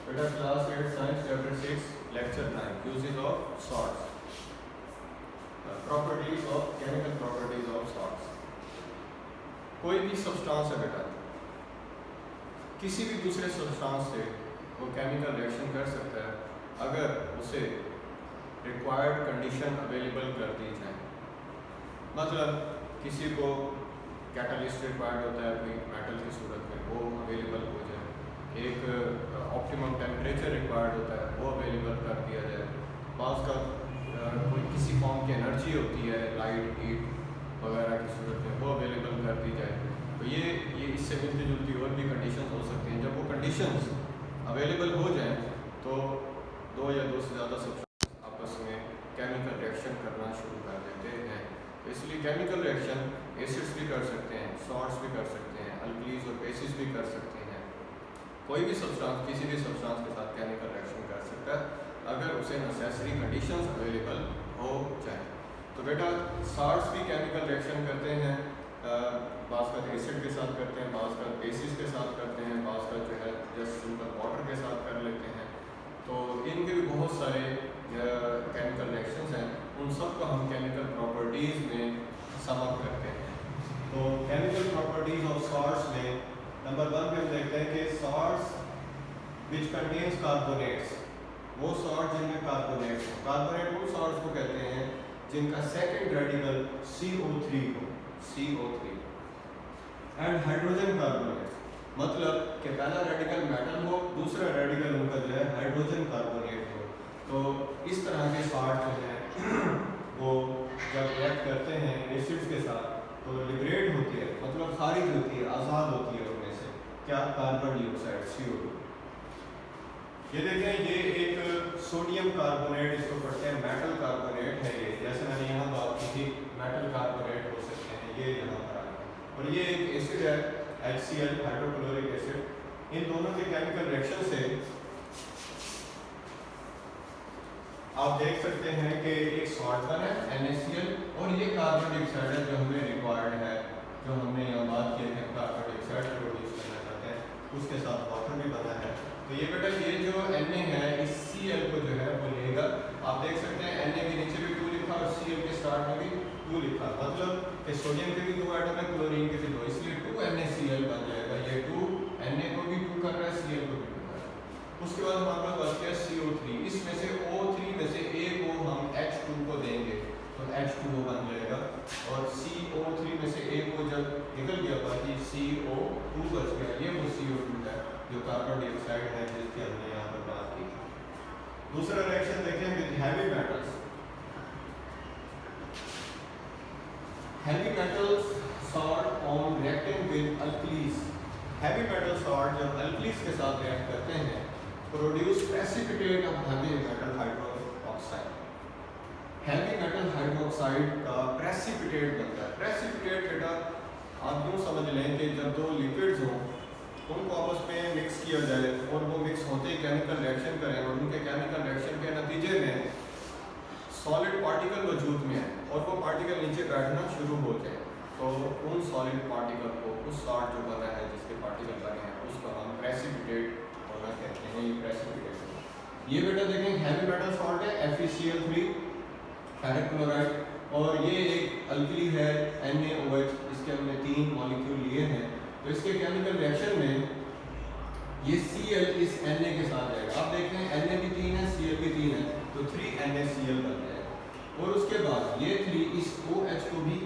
बेटा class 8 science chapter 6 lecture 9 uses of salts, properties of chemical properties of salts. कोई भी substance है बेटा, किसी भी दूसरे सब्सटेंस से वो केमिकल रिएक्शन कर सकता है अगर उसे रिक्वायर्ड कंडीशन अवेलेबल कर दी जाए। मतलब किसी को कैटलिस्ट रिक्वायर्ड होता है कोई मेटल की सूरत में, वो अवेलेबल हो जाए। एक ऑप्टिमम टेम्परेचर रिक्वायर्ड होता है, वो अवेलेबल कर दिया जाए। बाज़ का कोई किसी फॉर्म की एनर्जी होती है लाइट हीट वगैरह की सूरत में, वो अवेलेबल कर दी जाए। तो ये इससे मिलती जुलती और भी कंडीशंस हो सकती हैं। जब वो कंडीशंस अवेलेबल हो जाएं तो दो या दो से ज़्यादा सब्सटेंस आपस में केमिकल रिएक्शन करना शुरू कर देते हैं। तो इसलिए केमिकल रिएक्शन एसिड्स भी कर सकते हैं, सॉल्ट्स भी कर सकते हैं, अल्कलीज और बेसिस भी कर सकते हैं। कोई भी सब्सटेंस किसी भी सब्सटेंस के साथ केमिकल रिएक्शन कर सकता है अगर उसे नेसेसरी कंडीशंस अवेलेबल हो जाए। तो बेटा सॉल्ट्स भी केमिकल रिएक्शन करते हैं, बाज़ का एसिड के साथ करते हैं, बाज़ का बेसिस के साथ करते हैं, बाज़ का जो है जस्ट सिंपल वाटर के साथ कर लेते हैं। तो इनके भी बहुत सारे केमिकल रिएक्शंस हैं, उन सब को हम केमिकल प्रॉपर्टीज़ में सम अप करते हैं। तो केमिकल प्रॉपर्टीज़ ऑफ सॉल्ट्स में नंबर 1 पे हम देखते हैं कि सॉल्ट्स विच कंटेन्स कार्बोनेट्स, वो सॉल्ट जिनमें कार्बोनेट्स हो। कार्बोनेट उन सॉल्ट्स को कहते हैं जिनका सेकंड रेडिकल CO3 हो, CO3। एंड हाइड्रोजन कार्बोनेट्स, मतलब कि पहला रेडिकल मेटल हो, दूसरा रेडिकल उनका जो है हाइड्रोजन कार्बोनेट हो। तो इस तरह के सॉल्ट जो है वो जब रिएक्ट करते हैं एसिड्स के साथ तो लिबरेट होती है, मतलब खारिज होती है, आज़ाद होती है उनमें से क्या, कार्बन डाइऑक्साइड CO2। ये देखें, ये एक सोडियम कार्बोनेट इसको पढ़ते हैं, मेटल कार्बोनेट है ये, जैसे मैंने यहाँ बात की थी मेटल कार्बोनेट हो सकते हैं, ये यहाँ पर आ गया। और ये एक एसिड है HCl हाइड्रोक्लोरिक एसिड। इन दोनों के केमिकल रिएक्शन से आप देख सकते हैं कि एक सॉल्ट बना है NaCl, और ये कार्बन डाइऑक्साइड है जो हमें रिक्वायर्ड है, जो हमने यहाँ बात की है कार्बन डाइऑक्साइड प्रोड्यूस करना चाहते हैं, उसके साथ वाटर भी बना है। तो ये बेटा ये जो Na है इस Cl को जो है वो लेगा। आप देख सकते हैं Na के नीचे भी 2 लिखा और Cl के स्टार्ट में भी 2 लिखा, मतलब कि सोडियम के भी 2 एटम है, क्लोरीन के भी 2, इसलिए 2NaCl बन जाएगा। ये 2 Na को भी 2 कर रहा है, Cl को भी 2 कर रहा है। उसके बाद हमारे पास बच गया CO3, इसमें से O3 में से A को हम H2 को देंगे तो H2O बन जाएगा, और CO3 में से A को जब निकल गया बाकी CO2 बच गया, ये वो CO2 है जो कार्बन डाइऑक्साइड है जिसकी हमने यहाँ पर बात की। दूसरा रिएक्शन देखें with heavy metals. Heavy metals salt on reacting with alkalis. Heavy metal salt जब अल्कलीज के साथ रिएक्ट करते हैं produce precipitate of heavy metal hydroxide. Heavy metal hydroxide का प्रेसिपिटेट बनता है। प्रेसिपिटेट बेटा आप यूँ समझ लें कि जब दो लिक्विड्स हों उनको आपस में मिक्स किया जाए और वो मिक्स होते ही केमिकल रिएक्शन करें और उनके केमिकल रिएक्शन के नतीजे में सॉलिड पार्टिकल वजूद में है और वो पार्टिकल नीचे बैठना शुरू हो जाए, तो उन सॉलिड पार्टिकल को, उस सॉल्ट जो बना है जिसके पार्टिकल बने हैं, उसको हम प्रेसिपिटेट होना कहते हैं। ये प्रेसिपिटेट। ये बेटा देखें हैवी मेटल सॉल्ट है FeCl3 फेरिक क्लोराइड, और ये एक अल्कली है NaOH, इसके हमने 3 मॉलिक्यूल लिए हैं। तो इसके केमिकल रिएक्शन में ये Cl इस Na के साथ जाएगा। आप देखते हैं Na भी 3 है, Cl भी 3 है, तो 3NaCl बन जाएगा। और उसके बाद ये 3 इस OH को भी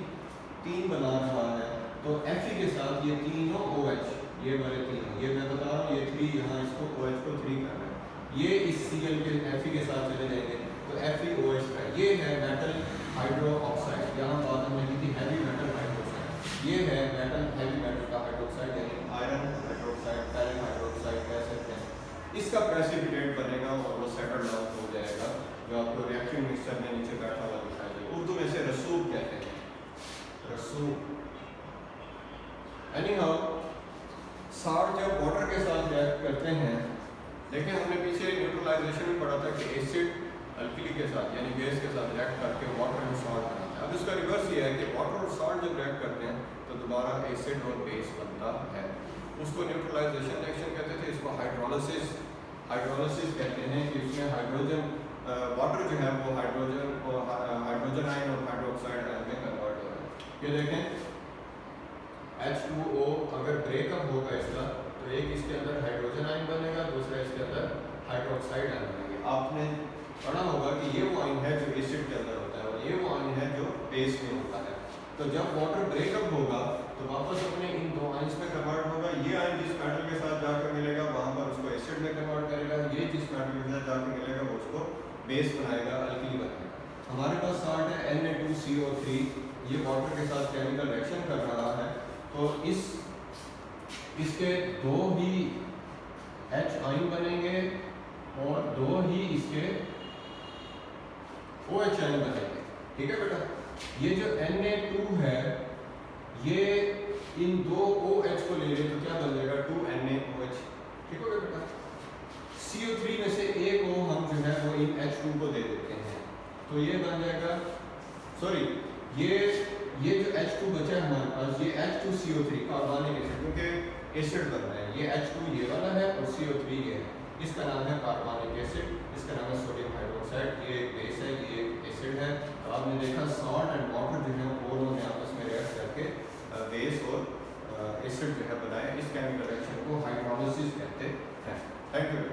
3 बना रहा है, तो Fe के साथ ये तीनों OH, ये वाले 3, ये मैं बता रहा हूँ, ये 3 यहाँ इसको OH को 3 करना है, ये इस Cl के Fe के साथ चले जाएंगे तो FeOH का। ये है मेटल हाइड्रोक्साइड, यहाँ बात हमने की थी हैवी मेटल हाइड्रोक्साइड। ये है मेटल हैवी मेटल का हाइड्रोक्साइड, यानी आयरन हाइड्रोक्साइड, फेरिक हाइड्रोक्साइड कह सकते हैं। इसका प्रेसिपिटेट बनेगा और वो सेटल डाउन हो जाएगा, जो आपको रिएक्टिव मिक्सचर में नीचे बैठा हुआ दिखाई दे। उर्दू में से रसूब कहते हैं, रसूब। एनीहाउ सॉल्ट जब वाटर के साथ रिएक्ट करते हैं, देखिए हमने पीछे न्यूट्रलाइजेशन में पढ़ा था कि एसिड अल्कली के साथ यानी बेस के साथ रिएक्ट करके वाटर एंड सॉल्ट बनाता है। अब इसका रिवर्स ये है कि वाटर और सॉल्ट जब रिएक्ट करते हैं तो दोबारा एसिड और बेस बनता है। उसको न्यूट्रलाइजेशन रिएक्शन कहते थे, इसको हाइड्रोलिसिस हाइड्रोलिसिस कहते हैं कि उसमें हाइड्रोजन वाटर जो है वो हाइड्रोजन और हाइड्रोजन आयन और हाइड्रोक्साइड आयन में कन्वर्ट हो रहा है। ये देखें H2O अगर ब्रेकअप होगा इसका तो एक इसके अंदर हाइड्रोजन आयन बनेगा, दूसरा इसके अंदर हाइड्रोक्साइड आयन बनेंगे। आपने पढ़ा होगा कि ये वो आयन है जो एसिड के अंदर होता है और ये वो आयन है जो बेस में होता है। तो जब वाटर ब्रेकअप होगा तो वापस अपने इन दो आयंस में कन्वर्ट होगा। ये आयन जिस मेटल के साथ जाकर मिलेगा वहाँ पर उसको एसिड में कन्वर्ट करेगा, ये जिस मेटल के साथ जाकर मिलेगा वो उसको बेस बनाएगा, अल्कीली बनाएगा। हमारे पास साल्ट है Na2CO3, ये वाटर के साथ केमिकल रिएक्शन कर रहा है तो इसके दो ही H आयन बनेंगे और दो ही इसके OH आयन बनेंगे। ठीक है बेटा, ये जो Na2 है ये इन दो OH को ले ले तो क्या बन जाएगा 2NaOH। ठीक हो गया बेटा। CO3 में से एक O हम जो है वो इन H2 को दे देते हैं तो ये बन जाएगा, सॉरी ये जो H2 बचा है हमारे पास ये H2CO3 कार्बनिक एसिड, क्योंकि एसिड बन रहा है। ये H2 ये वाला है और CO3 ये है, इसका नाम है कार्बनिक एसिड, इसका नाम है सोडियम हाइड्रोक्साइड। ये एक बेस है, ये एक एसिड है। तो आपने देखा सॉल्ट एंड वाटर जो है वो उन्होंने आपस में रिएक्ट करके बेस और एसिड जो है बनाया। इस केमिकल रिएक्शन को हाइड्रोलिसिस कहते हैं। Thank you.